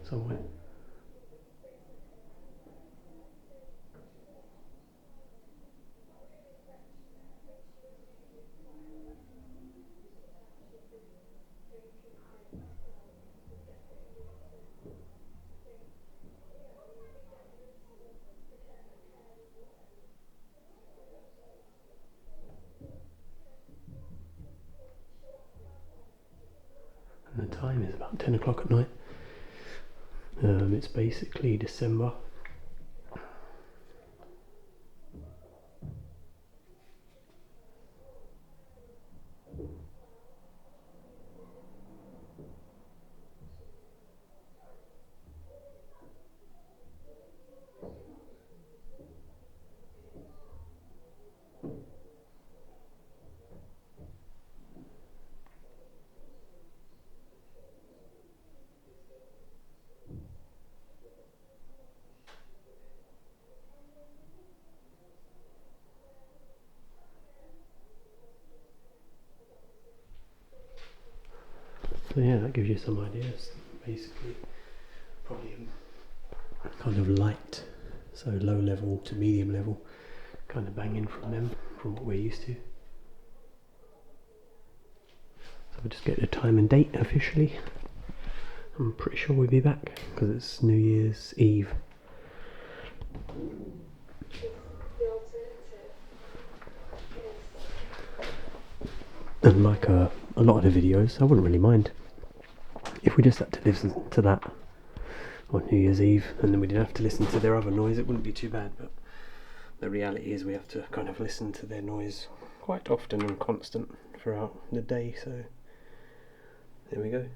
somewhere. And the time is about 10 o'clock at night. It's basically December. So yeah, that gives you some ideas. Basically, probably kind of light, so low level to medium level, kind of banging from them, from what we're used to. So we'll just get the time and date officially. I'm pretty sure we'll be back because it's New Year's Eve. And like a lot of the videos, I wouldn't really mind if we just had to listen to that on New Year's Eve and then we didn't have to listen to their other noise. It wouldn't be too bad, but the reality is we have to kind of listen to their noise quite often and constant throughout the day, so there we go.